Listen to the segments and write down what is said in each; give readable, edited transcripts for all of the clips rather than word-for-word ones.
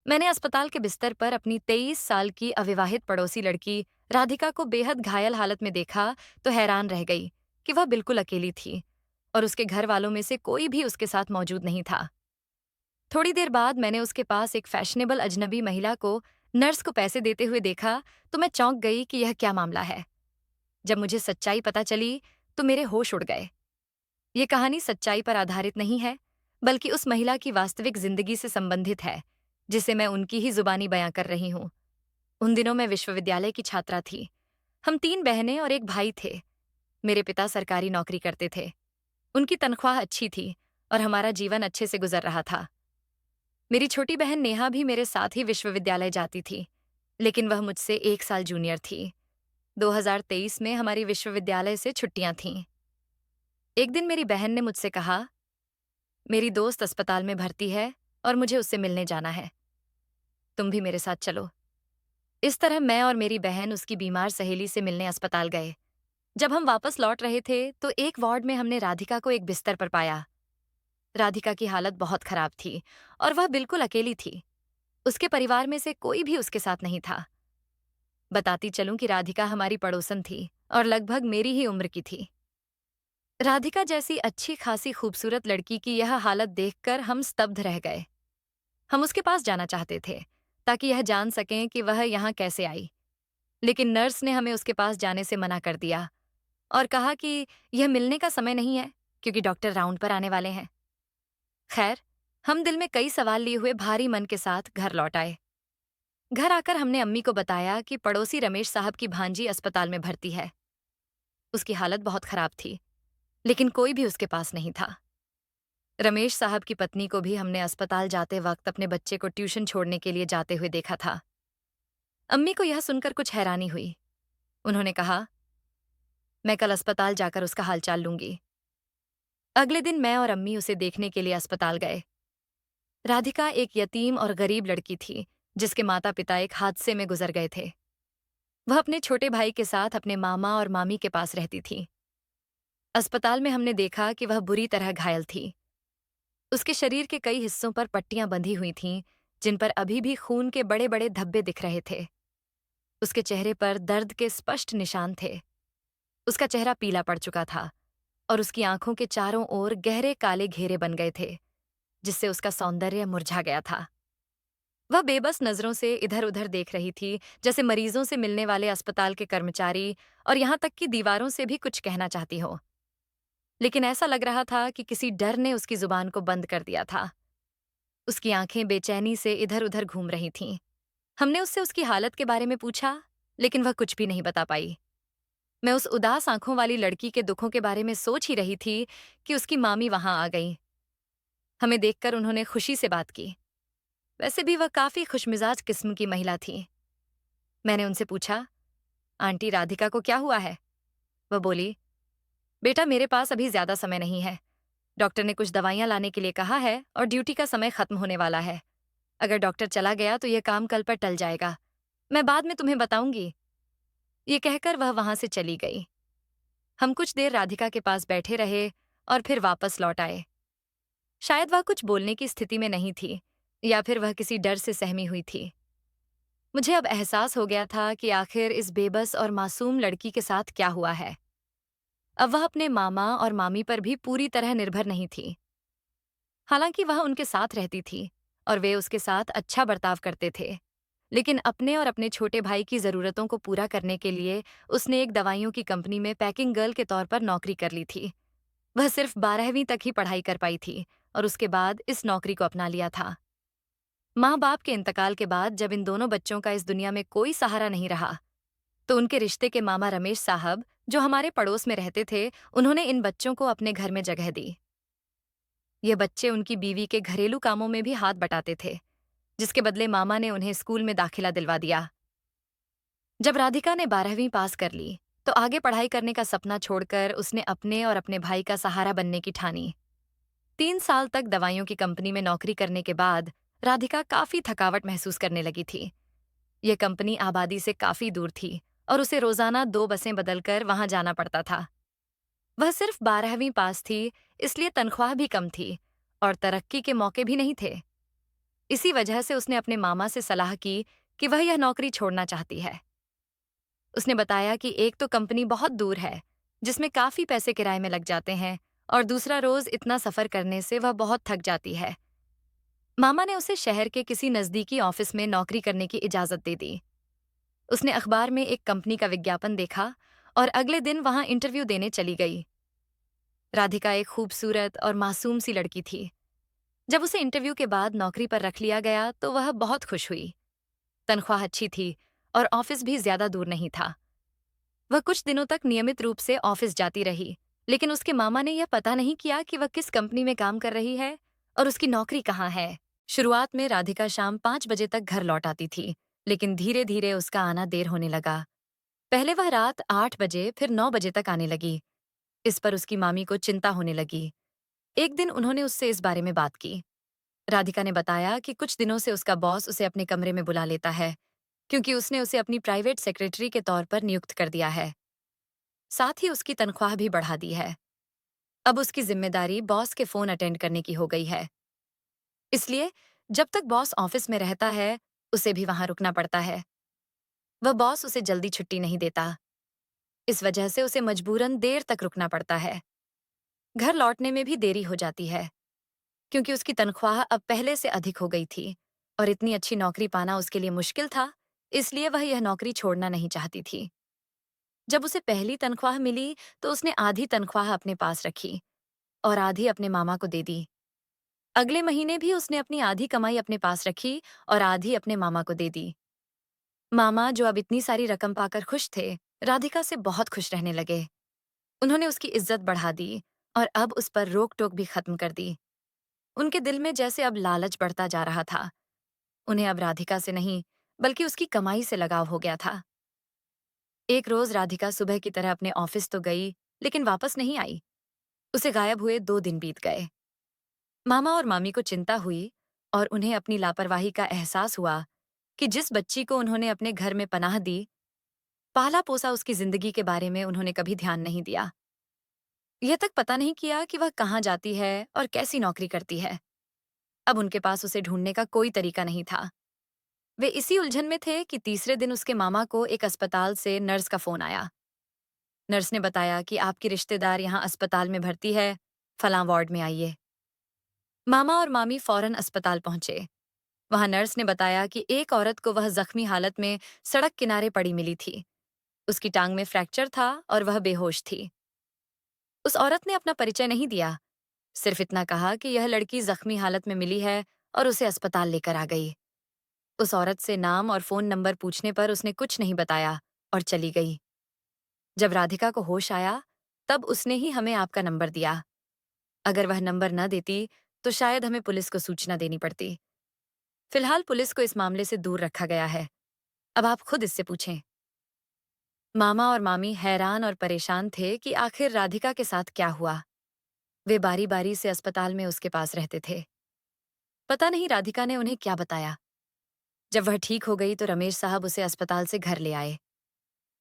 मैंने अस्पताल के बिस्तर पर अपनी 23 साल की अविवाहित पड़ोसी लड़की राधिका को बेहद घायल हालत में देखा तो हैरान रह गई कि वह बिल्कुल अकेली थी और उसके घर वालों में से कोई भी उसके साथ मौजूद नहीं था। थोड़ी देर बाद मैंने उसके पास एक फैशनेबल अजनबी महिला को नर्स को पैसे देते हुए देखा तो मैं चौंक गई कि यह क्या मामला है। जब मुझे सच्चाई पता चली तो मेरे होश उड़ गए। ये कहानी सच्चाई पर आधारित नहीं है, बल्कि उस महिला की वास्तविक जिंदगी से संबंधित है, जिसे मैं उनकी ही जुबानी बयां कर रही हूँ। उन दिनों मैं विश्वविद्यालय की छात्रा थी। हम 3 बहनें और एक भाई थे। मेरे पिता सरकारी नौकरी करते थे। उनकी तनख्वाह अच्छी थी और हमारा जीवन अच्छे से गुजर रहा था। मेरी छोटी बहन नेहा भी मेरे साथ ही विश्वविद्यालय जाती थी, लेकिन वह मुझसे 1 साल जूनियर थी। 2023 में हमारी विश्वविद्यालय से छुट्टियां थीं। एक दिन मेरी बहन ने मुझसे कहा, मेरी दोस्त अस्पताल में भर्ती है और मुझे उससे मिलने जाना है। तुम भी मेरे साथ चलो। इस तरह मैं और मेरी बहन उसकी बीमार सहेली से मिलने अस्पताल गए। जब हम वापस लौट रहे थे तो एक वार्ड में हमने राधिका को एक बिस्तर पर पाया। राधिका की हालत बहुत खराब थी और वह बिल्कुल अकेली थी। उसके परिवार में से कोई भी उसके साथ नहीं था। बताती चलूं कि राधिका हमारी पड़ोसन थी और लगभग मेरी ही उम्र की थी। राधिका जैसी अच्छी खासी खूबसूरत लड़की की यह हालत देखकर हम स्तब्ध रह गए। हम उसके पास जाना चाहते थे ताकि यह जान सकें कि वह यहाँ कैसे आई, लेकिन नर्स ने हमें उसके पास जाने से मना कर दिया और कहा कि यह मिलने का समय नहीं है, क्योंकि डॉक्टर राउंड पर आने वाले हैं। खैर, हम दिल में कई सवाल लिए हुए भारी मन के साथ घर लौट आए। घर आकर हमने अम्मी को बताया कि पड़ोसी रमेश साहब की भांजी अस्पताल में भर्ती है। उसकी हालत बहुत खराब थी, लेकिन कोई भी उसके पास नहीं था। रमेश साहब की पत्नी को भी हमने अस्पताल जाते वक्त अपने बच्चे को ट्यूशन छोड़ने के लिए जाते हुए देखा था। अम्मी को यह सुनकर कुछ हैरानी हुई। उन्होंने कहा, मैं कल अस्पताल जाकर उसका हालचाल लूंगी। अगले दिन मैं और अम्मी उसे देखने के लिए अस्पताल गए। राधिका एक यतीम और गरीब लड़की थी, जिसके माता पिता एक हादसे में गुजर गए थे। वह अपने छोटे भाई के साथ अपने मामा और मामी के पास रहती थी। अस्पताल में हमने देखा कि वह बुरी तरह घायल थी। उसके शरीर के कई हिस्सों पर पट्टियां बंधी हुई थीं, जिन पर अभी भी खून के बड़े बड़े धब्बे दिख रहे थे। उसके चेहरे पर दर्द के स्पष्ट निशान थे। उसका चेहरा पीला पड़ चुका था और उसकी आंखों के चारों ओर गहरे काले घेरे बन गए थे, जिससे उसका सौंदर्य मुरझा गया था। वह बेबस नजरों से इधर उधर देख रही थी, जैसे मरीजों से मिलने वाले अस्पताल के कर्मचारी, और यहां तक कि दीवारों से भी कुछ कहना चाहती हो। लेकिन ऐसा लग रहा था कि किसी डर ने उसकी जुबान को बंद कर दिया था। उसकी आंखें बेचैनी से इधर उधर घूम रही थीं। हमने उससे उसकी हालत के बारे में पूछा, लेकिन वह कुछ भी नहीं बता पाई। मैं उस उदास आंखों वाली लड़की के दुखों के बारे में सोच ही रही थी कि उसकी मामी वहां आ गई। हमें देखकर उन्होंने खुशी से बात की। वैसे भी वह काफी खुशमिजाज किस्म की महिला थी। मैंने उनसे पूछा, आंटी राधिका को क्या हुआ है? वह बोली, बेटा मेरे पास अभी ज्यादा समय नहीं है। डॉक्टर ने कुछ दवाइयां लाने के लिए कहा है और ड्यूटी का समय खत्म होने वाला है। अगर डॉक्टर चला गया तो यह काम कल पर टल जाएगा। मैं बाद में तुम्हें बताऊंगी। ये कहकर वह वहां से चली गई। हम कुछ देर राधिका के पास बैठे रहे और फिर वापस लौट आए। शायद वह कुछ बोलने की स्थिति में नहीं थी, या फिर वह किसी डर से सहमी हुई थी। मुझे अब एहसास हो गया था कि आखिर इस बेबस और मासूम लड़की के साथ क्या हुआ है। अब वह अपने मामा और मामी पर भी पूरी तरह निर्भर नहीं थी। हालांकि वह उनके साथ रहती थी और वे उसके साथ अच्छा बर्ताव करते थे, लेकिन अपने और अपने छोटे भाई की जरूरतों को पूरा करने के लिए उसने एक दवाइयों की कंपनी में पैकिंग गर्ल के तौर पर नौकरी कर ली थी। वह सिर्फ 12वीं तक ही पढ़ाई कर पाई थी और उसके बाद इस नौकरी को अपना लिया था। माँ बाप के इंतकाल के बाद जब इन दोनों बच्चों का इस दुनिया में कोई सहारा नहीं रहा, तो उनके रिश्ते के मामा रमेश साहब, जो हमारे पड़ोस में रहते थे, उन्होंने इन बच्चों को अपने घर में जगह दी। ये बच्चे उनकी बीवी के घरेलू कामों में भी हाथ बटाते थे, जिसके बदले मामा ने उन्हें स्कूल में दाखिला दिलवा दिया। जब राधिका ने 12वीं पास कर ली, तो आगे पढ़ाई करने का सपना छोड़कर उसने अपने और अपने भाई का सहारा बनने की ठानी। 3 साल तक दवाइयों की कंपनी में नौकरी करने के बाद राधिका काफी थकावट महसूस करने लगी थी। यह कंपनी आबादी से काफी दूर थी और उसे रोजाना 2 बसें बदलकर वहां जाना पड़ता था। वह सिर्फ 12वीं पास थी, इसलिए तनख्वाह भी कम थी और तरक्की के मौके भी नहीं थे। इसी वजह से उसने अपने मामा से सलाह की कि वह यह नौकरी छोड़ना चाहती है। उसने बताया कि एक तो कंपनी बहुत दूर है, जिसमें काफी पैसे किराए में लग जाते हैं, और दूसरा रोज इतना सफर करने से वह बहुत थक जाती है। मामा ने उसे शहर के किसी नजदीकी ऑफिस में नौकरी करने की इजाजत दे दी। उसने अखबार में एक कंपनी का विज्ञापन देखा और अगले दिन वहां इंटरव्यू देने चली गई। राधिका एक खूबसूरत और मासूम सी लड़की थी। जब उसे इंटरव्यू के बाद नौकरी पर रख लिया गया तो वह बहुत खुश हुई। तनख्वाह अच्छी थी और ऑफिस भी ज्यादा दूर नहीं था। वह कुछ दिनों तक नियमित रूप से ऑफिस जाती रही, लेकिन उसके मामा ने यह पता नहीं किया कि वह किस कंपनी में काम कर रही है और उसकी नौकरी कहाँ है। शुरुआत में राधिका शाम 5 बजे तक घर लौट आती थी, लेकिन धीरे धीरे उसका आना देर होने लगा। पहले वह रात 8 बजे फिर 9 बजे तक आने लगी। इस पर उसकी मामी को चिंता होने लगी। एक दिन उन्होंने उससे इस बारे में बात की। राधिका ने बताया कि कुछ दिनों से उसका बॉस उसे अपने कमरे में बुला लेता है, क्योंकि उसने उसे अपनी प्राइवेट सेक्रेटरी के तौर पर नियुक्त कर दिया है। साथ ही उसकी तनख्वाह भी बढ़ा दी है। अब उसकी जिम्मेदारी बॉस के फोन अटेंड करने की हो गई है। इसलिए जब तक बॉस ऑफिस में रहता है, उसे भी वहां रुकना पड़ता है। वह बॉस उसे जल्दी छुट्टी नहीं देता। इस वजह से उसे मजबूरन देर तक रुकना पड़ता है। घर लौटने में भी देरी हो जाती है, क्योंकि उसकी तनख्वाह अब पहले से अधिक हो गई थी और इतनी अच्छी नौकरी पाना उसके लिए मुश्किल था, इसलिए वह यह नौकरी छोड़ना नहीं चाहती थी। जब उसे पहली तनख्वाह मिली तो उसने आधी तनख्वाह अपने पास रखी और आधी अपने मामा को दे दी। अगले महीने भी उसने अपनी आधी कमाई अपने पास रखी और आधी अपने मामा को दे दी। मामा, जो अब इतनी सारी रकम पाकर खुश थे, राधिका से बहुत खुश रहने लगे। उन्होंने उसकी इज्जत बढ़ा दी और अब उस पर रोक टोक भी खत्म कर दी। उनके दिल में जैसे अब लालच बढ़ता जा रहा था। उन्हें अब राधिका से नहीं, बल्कि उसकी कमाई से लगाव हो गया था। एक रोज राधिका सुबह की तरह अपने ऑफिस तो गई, लेकिन वापस नहीं आई। उसे गायब हुए 2 दिन बीत गए। मामा और मामी को चिंता हुई और उन्हें अपनी लापरवाही का एहसास हुआ कि जिस बच्ची को उन्होंने अपने घर में पनाह दी, पाला पोसा, उसकी जिंदगी के बारे में उन्होंने कभी ध्यान नहीं दिया। यह तक पता नहीं किया कि वह कहाँ जाती है और कैसी नौकरी करती है। अब उनके पास उसे ढूंढने का कोई तरीका नहीं था। वे इसी उलझन में थे कि तीसरे दिन उसके मामा को एक अस्पताल से नर्स का फोन आया। नर्स ने बताया कि आपकी रिश्तेदार यहाँ अस्पताल में भर्ती है, फलां वार्ड में आइए। मामा और मामी फौरन अस्पताल पहुंचे। वहां नर्स ने बताया कि एक औरत को वह जख्मी हालत में सड़क किनारे पड़ी मिली थी। उसकी टांग में फ्रैक्चर था और वह बेहोश थी। उस औरत ने अपना परिचय नहीं दिया, सिर्फ इतना कहा कि यह लड़की जख्मी हालत में मिली है और उसे अस्पताल लेकर आ गई। उस औरत से नाम और फोन नंबर पूछने पर उसने कुछ नहीं बताया और चली गई। जब राधिका को होश आया, तब उसने ही हमें आपका नंबर दिया। अगर वह नंबर न देती तो शायद हमें पुलिस को सूचना देनी पड़ती। फिलहाल पुलिस को इस मामले से दूर रखा गया है। अब आप खुद इससे पूछें। मामा और मामी हैरान और परेशान थे कि आखिर राधिका के साथ क्या हुआ। वे बारी बारी से अस्पताल में उसके पास रहते थे। पता नहीं राधिका ने उन्हें क्या बताया। जब वह ठीक हो गई तो रमेश साहब उसे अस्पताल से घर ले आए।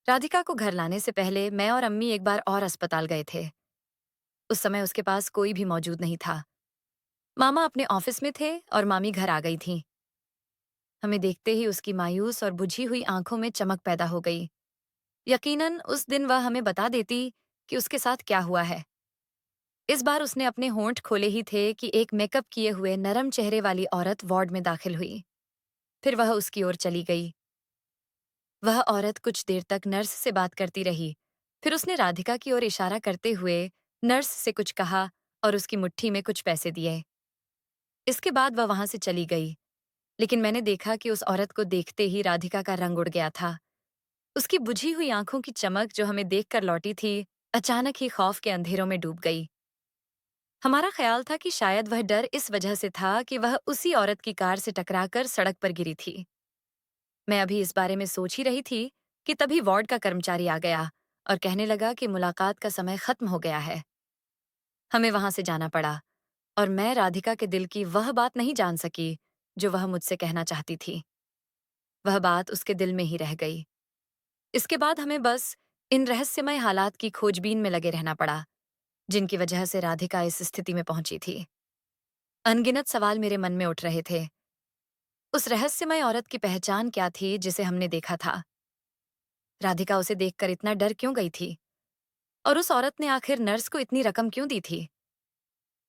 राधिका को घर लाने से पहले मैं और अम्मी एक बार और अस्पताल गए थे। उस समय उसके पास कोई भी मौजूद नहीं था। मामा अपने ऑफिस में थे और मामी घर आ गई थीं। हमें देखते ही उसकी मायूस और बुझी हुई आंखों में चमक पैदा हो गई। यकीनन उस दिन वह हमें बता देती कि उसके साथ क्या हुआ है। इस बार उसने अपने होंठ खोले ही थे कि एक मेकअप किए हुए नरम चेहरे वाली औरत वार्ड में दाखिल हुई। फिर वह उसकी ओर चली गई। वह औरत कुछ देर तक नर्स से बात करती रही। फिर उसने राधिका की ओर इशारा करते हुए नर्स से कुछ कहा और उसकी मुट्ठी में कुछ पैसे दिए। इसके बाद वह वहां से चली गई। लेकिन मैंने देखा कि उस औरत को देखते ही राधिका का रंग उड़ गया था। उसकी बुझी हुई आंखों की चमक जो हमें देखकर लौटी थी, अचानक ही खौफ के अंधेरों में डूब गई। हमारा ख्याल था कि शायद वह डर इस वजह से था कि वह उसी औरत की कार से टकराकर सड़क पर गिरी थी। मैं अभी इस बारे में सोच ही रही थी कि तभी वार्ड का कर्मचारी आ गया और कहने लगा कि मुलाकात का समय खत्म हो गया है। हमें वहां से जाना पड़ा और मैं राधिका के दिल की वह बात नहीं जान सकी जो वह मुझसे कहना चाहती थी। वह बात उसके दिल में ही रह गई। इसके बाद हमें बस इन रहस्यमय हालात की खोजबीन में लगे रहना पड़ा, जिनकी वजह से राधिका इस स्थिति में पहुंची थी। अनगिनत सवाल मेरे मन में उठ रहे थे। उस रहस्यमय औरत की पहचान क्या थी जिसे हमने देखा था? राधिका उसे देखकर इतना डर क्यों गई थी? और उस औरत ने आखिर नर्स को इतनी रकम क्यों दी थी?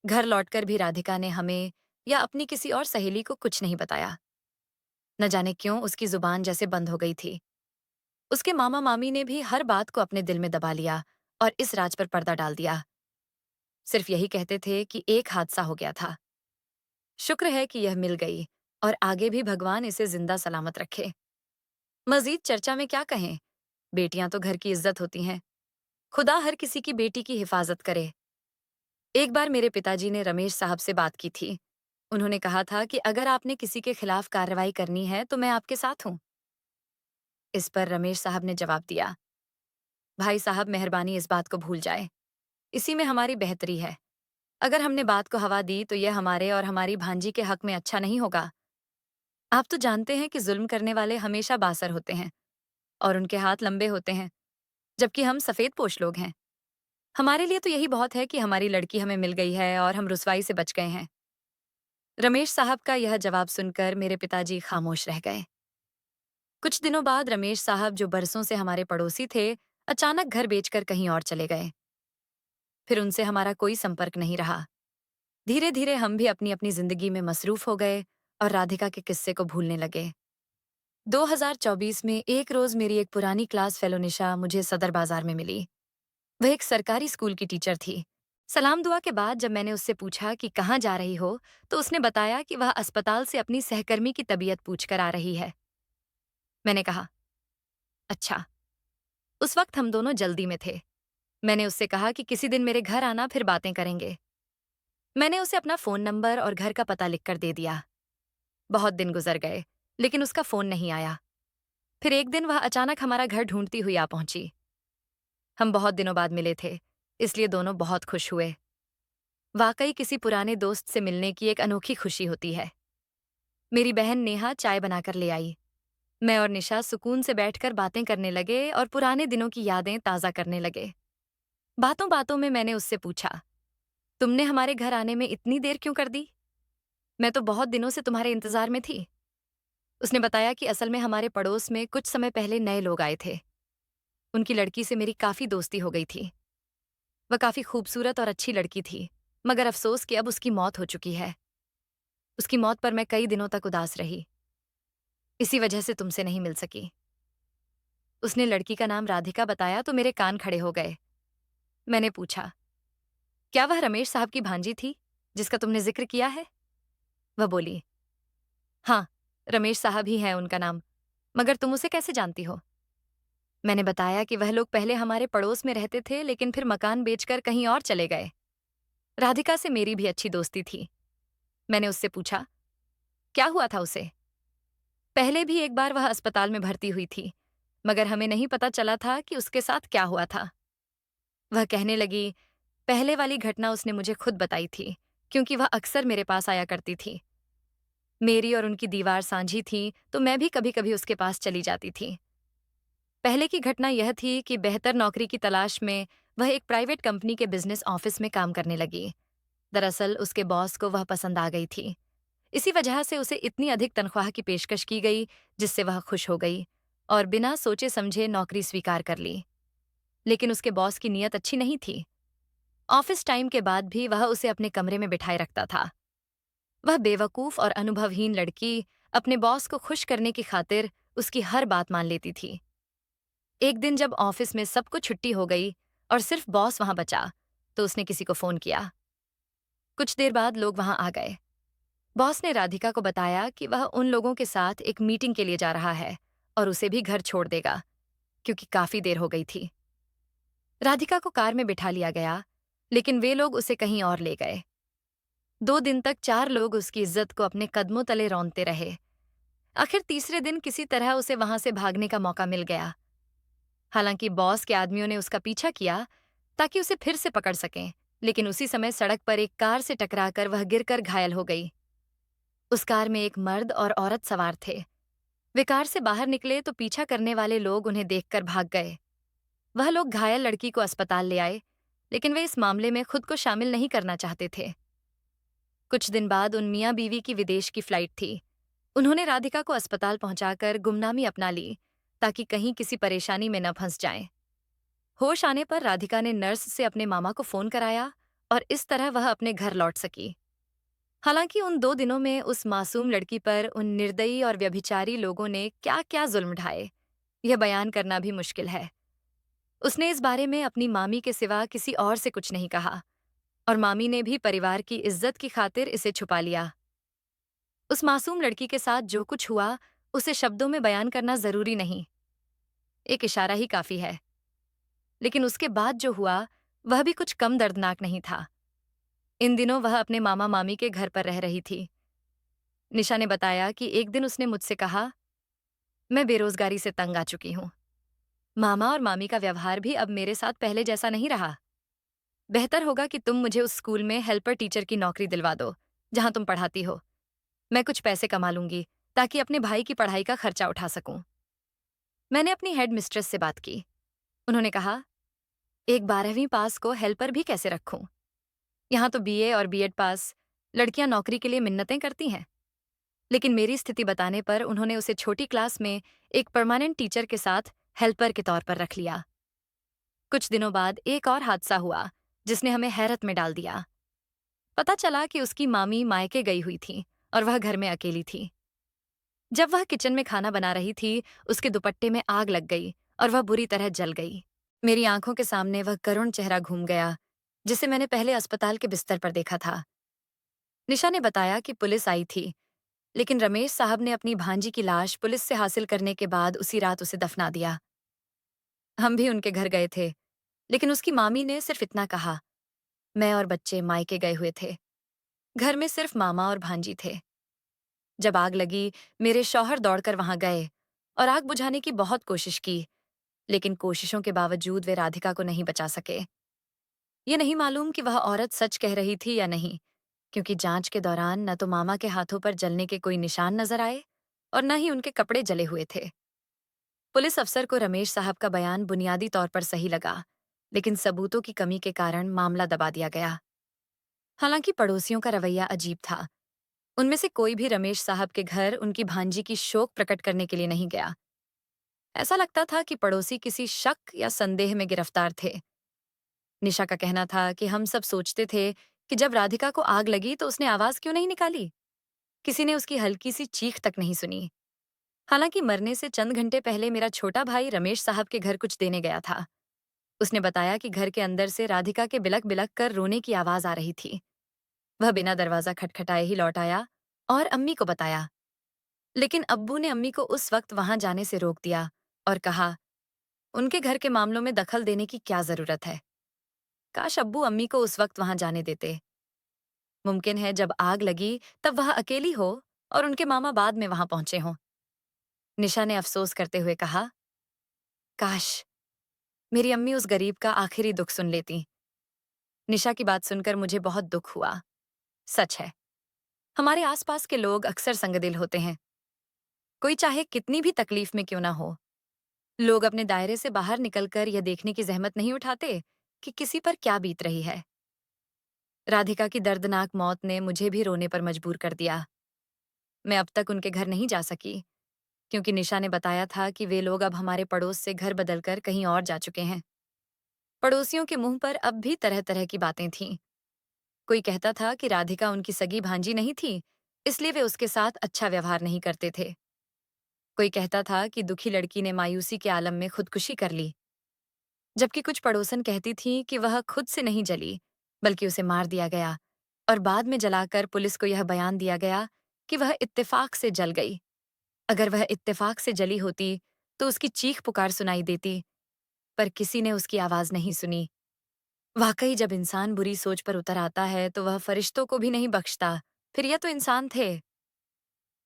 घर लौटकर भी राधिका ने हमें या अपनी किसी और सहेली को कुछ नहीं बताया। न जाने क्यों उसकी जुबान जैसे बंद हो गई थी। उसके मामा मामी ने भी हर बात को अपने दिल में दबा लिया और इस राज पर पर्दा डाल दिया। सिर्फ यही कहते थे कि एक हादसा हो गया था। शुक्र है कि यह मिल गई और आगे भी भगवान इसे जिंदा सलामत रखे। मजीद चर्चा में क्या कहें? बेटियां तो घर की इज्जत होती हैं। खुदा हर किसी की बेटी की हिफाजत करे। एक बार मेरे पिताजी ने रमेश साहब से बात की थी। उन्होंने कहा था कि अगर आपने किसी के खिलाफ कार्रवाई करनी है तो मैं आपके साथ हूं। इस पर रमेश साहब ने जवाब दिया, भाई साहब मेहरबानी इस बात को भूल जाए। इसी में हमारी बेहतरी है। अगर हमने बात को हवा दी तो यह हमारे और हमारी भांजी के हक में अच्छा नहीं होगा। आप तो जानते हैं कि जुल्म करने वाले हमेशा बासर होते हैं और उनके हाथ लंबे होते हैं, जबकि हम सफेद पोश लोग हैं। हमारे लिए तो यही बहुत है कि हमारी लड़की हमें मिल गई है और हम रुसवाई से बच गए हैं। रमेश साहब का यह जवाब सुनकर मेरे पिताजी खामोश रह गए। कुछ दिनों बाद रमेश साहब, जो बरसों से हमारे पड़ोसी थे, अचानक घर बेचकर कहीं और चले गए। फिर उनसे हमारा कोई संपर्क नहीं रहा। धीरे धीरे हम भी अपनी अपनी जिंदगी में मसरूफ हो गए और राधिका के किस्से को भूलने लगे। 2024 में एक रोज मेरी एक पुरानी क्लास फेलो निशा मुझे सदर बाजार में मिली। वह एक सरकारी स्कूल की टीचर थी। सलाम दुआ के बाद जब मैंने उससे पूछा कि कहाँ जा रही हो, तो उसने बताया कि वह अस्पताल से अपनी सहकर्मी की तबीयत पूछकर आ रही है। मैंने कहा, अच्छा। उस वक्त हम दोनों जल्दी में थे। मैंने उससे कहा कि किसी दिन मेरे घर आना, फिर बातें करेंगे। मैंने उसे अपना फोन नंबर और घर का पता लिखकर दे दिया। बहुत दिन गुजर गए, लेकिन उसका फोन नहीं आया। फिर एक दिन वह अचानक हमारा घर ढूंढती हुई आ पहुंची। हम बहुत दिनों बाद मिले थे, इसलिए दोनों बहुत खुश हुए। वाकई किसी पुराने दोस्त से मिलने की एक अनोखी खुशी होती है। मेरी बहन नेहा चाय बनाकर ले आई। मैं और निशा सुकून से बैठकर बातें करने लगे और पुराने दिनों की यादें ताज़ा करने लगे। बातों बातों में मैंने उससे पूछा, तुमने हमारे घर आने में इतनी देर क्यों कर दी? मैं तो बहुत दिनों से तुम्हारे इंतजार में थी। उसने बताया कि असल में हमारे पड़ोस में कुछ समय पहले नए लोग आए थे। उनकी लड़की से मेरी काफी दोस्ती हो गई थी। वह काफी खूबसूरत और अच्छी लड़की थी, मगर अफसोस कि अब उसकी मौत हो चुकी है। उसकी मौत पर मैं कई दिनों तक उदास रही। इसी वजह से तुमसे नहीं मिल सकी। उसने लड़की का नाम राधिका बताया तो मेरे कान खड़े हो गए। मैंने पूछा, क्या वह रमेश साहब की भांजी थी जिसका तुमने जिक्र किया है? वह बोली, हाँ, रमेश साहब ही है उनका नाम। मगर तुम उसे कैसे जानती हो? मैंने बताया कि वह लोग पहले हमारे पड़ोस में रहते थे, लेकिन फिर मकान बेचकर कहीं और चले गए। राधिका से मेरी भी अच्छी दोस्ती थी। मैंने उससे पूछा, क्या हुआ था उसे? पहले भी एक बार वह अस्पताल में भर्ती हुई थी, मगर हमें नहीं पता चला था कि उसके साथ क्या हुआ था। वह कहने लगी, पहले वाली घटना उसने मुझे खुद बताई थी, क्योंकि वह अक्सर मेरे पास आया करती थी। मेरी और उनकी दीवार साझी थी, तो मैं भी कभी कभी उसके पास चली जाती थी। पहले की घटना यह थी कि बेहतर नौकरी की तलाश में वह एक प्राइवेट कंपनी के बिजनेस ऑफिस में काम करने लगी। दरअसल उसके बॉस को वह पसंद आ गई थी। इसी वजह से उसे इतनी अधिक तनख्वाह की पेशकश की गई, जिससे वह खुश हो गई और बिना सोचे समझे नौकरी स्वीकार कर ली। लेकिन उसके बॉस की नीयत अच्छी नहीं थी। ऑफिस टाइम के बाद भी वह उसे अपने कमरे में बिठाए रखता था। वह बेवकूफ और अनुभवहीन लड़की अपने बॉस को खुश करने की खातिर उसकी हर बात मान लेती थी। एक दिन जब ऑफिस में सबको छुट्टी हो गई और सिर्फ बॉस वहां बचा, तो उसने किसी को फोन किया। कुछ देर बाद लोग वहां आ गए। बॉस ने राधिका को बताया कि वह उन लोगों के साथ एक मीटिंग के लिए जा रहा है और उसे भी घर छोड़ देगा, क्योंकि काफी देर हो गई थी। राधिका को कार में बिठा लिया गया, लेकिन वे लोग उसे कहीं और ले गए। 2 दिन तक 4 लोग उसकी इज्जत को अपने कदमों तले रौंदते रहे। आखिर तीसरे दिन किसी तरह उसे वहां से भागने का मौका मिल गया। हालांकि बॉस के आदमियों ने उसका पीछा किया ताकि उसे फिर से पकड़ सकें, लेकिन उसी समय सड़क पर एक कार से टकराकर वह गिरकर घायल हो गई। उस कार में एक मर्द और औरत सवार थे। वे कार से बाहर निकले तो पीछा करने वाले लोग उन्हें देखकर भाग गए। वह लोग घायल लड़की को अस्पताल ले आए, लेकिन वे इस मामले में खुद को शामिल नहीं करना चाहते थे। कुछ दिन बाद उन मियाँ बीवी की विदेश की फ्लाइट थी। उन्होंने राधिका को अस्पताल पहुंचाकर गुमनामी अपना ली ताकि कहीं किसी परेशानी में न फंस जाए। होश आने पर राधिका ने नर्स से अपने मामा को फोन कराया और इस तरह वह अपने घर लौट सकी। हालांकि उन 2 दिनों में उस मासूम लड़की पर उन निर्दयी और व्यभिचारी लोगों ने क्या क्या जुल्म ढाए, यह बयान करना भी मुश्किल है। उसने इस बारे में अपनी मामी के सिवा किसी और से कुछ नहीं कहा और मामी ने भी परिवार की इज्जत की खातिर इसे छुपा लिया। उस मासूम लड़की के साथ जो कुछ हुआ उसे शब्दों में बयान करना जरूरी नहीं, एक इशारा ही काफी है। लेकिन उसके बाद जो हुआ वह भी कुछ कम दर्दनाक नहीं था। इन दिनों वह अपने मामा मामी के घर पर रह रही थी। निशा ने बताया कि एक दिन उसने मुझसे कहा, मैं बेरोजगारी से तंग आ चुकी हूँ। मामा और मामी का व्यवहार भी अब मेरे साथ पहले जैसा नहीं रहा। बेहतर होगा कि तुम मुझे उस स्कूल में हेल्पर टीचर की नौकरी दिलवा दो जहां तुम पढ़ाती हो। मैं कुछ पैसे कमा लूंगी ताकि अपने भाई की पढ़ाई का खर्चा उठा सकूं। मैंने अपनी हेड मिस्ट्रेस से बात की। उन्होंने कहा, एक 12वीं पास को हेल्पर भी कैसे रखूं? यहाँ तो बीए और बीएड पास लड़कियां नौकरी के लिए मिन्नतें करती हैं। लेकिन मेरी स्थिति बताने पर उन्होंने उसे छोटी क्लास में एक परमानेंट टीचर के साथ हेल्पर के तौर पर रख लिया। कुछ दिनों बाद एक और हादसा हुआ जिसने हमें हैरत में डाल दिया। पता चला कि उसकी मामी मायके गई हुई थी और वह घर में अकेली थी। जब वह किचन में खाना बना रही थी, उसके दुपट्टे में आग लग गई और वह बुरी तरह जल गई। मेरी आंखों के सामने वह करुण चेहरा घूम गया जिसे मैंने पहले अस्पताल के बिस्तर पर देखा था। निशा ने बताया कि पुलिस आई थी, लेकिन रमेश साहब ने अपनी भांजी की लाश पुलिस से हासिल करने के बाद उसी रात उसे दफना दिया। हम भी उनके घर गए थे, लेकिन उसकी मामी ने सिर्फ इतना कहा, मैं और बच्चे मायके गए हुए थे। घर में सिर्फ मामा और भांजी थे। जब आग लगी, मेरे शौहर दौड़कर वहां गए और आग बुझाने की बहुत कोशिश की, लेकिन कोशिशों के बावजूद वे राधिका को नहीं बचा सके। ये नहीं मालूम कि वह औरत सच कह रही थी या नहीं, क्योंकि जांच के दौरान न तो मामा के हाथों पर जलने के कोई निशान नजर आए और न ही उनके कपड़े जले हुए थे। पुलिस अफसर को रमेश साहब का बयान बुनियादी तौर पर सही लगा, लेकिन सबूतों की कमी के कारण मामला दबा दिया गया। हालांकि पड़ोसियों का रवैया अजीब था। उनमें से कोई भी रमेश साहब के घर उनकी भांजी की शोक प्रकट करने के लिए नहीं गया। ऐसा लगता था कि पड़ोसी किसी शक या संदेह में गिरफ्तार थे। निशा का कहना था कि हम सब सोचते थे कि जब राधिका को आग लगी तो उसने आवाज क्यों नहीं निकाली। किसी ने उसकी हल्की सी चीख तक नहीं सुनी। हालांकि मरने से चंद घंटे पहले मेरा छोटा भाई रमेश साहब के घर कुछ देने गया था। उसने बताया कि घर के अंदर से राधिका के बिलक बिलक कर रोने की आवाज आ रही थी। वह बिना दरवाजा खटखटाए ही लौट आया और अम्मी को बताया। लेकिन अब्बू ने अम्मी को उस वक्त वहां जाने से रोक दिया और कहा, उनके घर के मामलों में दखल देने की क्या जरूरत है। काश अब्बू अम्मी को उस वक्त वहां जाने देते। मुमकिन है जब आग लगी तब वह अकेली हो और उनके मामा बाद में वहां पहुंचे हों। निशा ने अफसोस करते हुए कहा, काश मेरी अम्मी उस गरीब का आखिरी दुख सुन लेती। निशा की बात सुनकर मुझे बहुत दुख हुआ। सच है, हमारे आसपास के लोग अक्सर संगदिल होते हैं। कोई चाहे कितनी भी तकलीफ में क्यों ना हो, लोग अपने दायरे से बाहर निकलकर यह देखने की जहमत नहीं उठाते कि किसी पर क्या बीत रही है। राधिका की दर्दनाक मौत ने मुझे भी रोने पर मजबूर कर दिया। मैं अब तक उनके घर नहीं जा सकी, क्योंकि निशा ने बताया था कि वे लोग अब हमारे पड़ोस से घर बदलकर कहीं और जा चुके हैं। पड़ोसियों के मुंह पर अब भी तरह तरह की बातें थीं। कोई कहता था कि राधिका उनकी सगी भांजी नहीं थी, इसलिए वे उसके साथ अच्छा व्यवहार नहीं करते थे। कोई कहता था कि दुखी लड़की ने मायूसी के आलम में खुदकुशी कर ली, जबकि कुछ पड़ोसन कहती थीं कि वह खुद से नहीं जली, बल्कि उसे मार दिया गया और बाद में जलाकर पुलिस को यह बयान दिया गया कि वह इत्तेफाक से जल गई। अगर वह इत्तेफाक से जली होती तो उसकी चीख पुकार सुनाई देती, पर किसी ने उसकी आवाज नहीं सुनी। वाकई जब इंसान बुरी सोच पर उतर आता है तो वह फरिश्तों को भी नहीं बख्शता, फिर यह तो इंसान थे।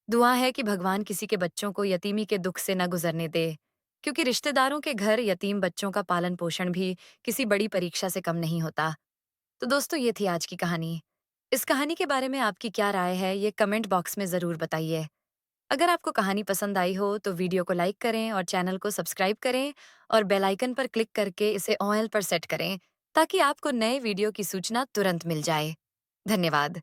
दुआ है कि भगवान किसी के बच्चों को यतीमी के दुख से न गुजरने दे, क्योंकि रिश्तेदारों के घर यतीम बच्चों का पालन पोषण भी किसी बड़ी परीक्षा से कम नहीं होता। तो दोस्तों, ये थी आज की कहानी। इस कहानी के बारे में आपकी क्या राय है, ये कमेंट बॉक्स में जरूर बताइए। अगर आपको कहानी पसंद आई हो तो वीडियो को लाइक करें और चैनल को सब्सक्राइब करें और बेल आइकन पर क्लिक करके इसे ऑल पर सेट करें ताकि आपको नए वीडियो की सूचना तुरंत मिल जाए। धन्यवाद।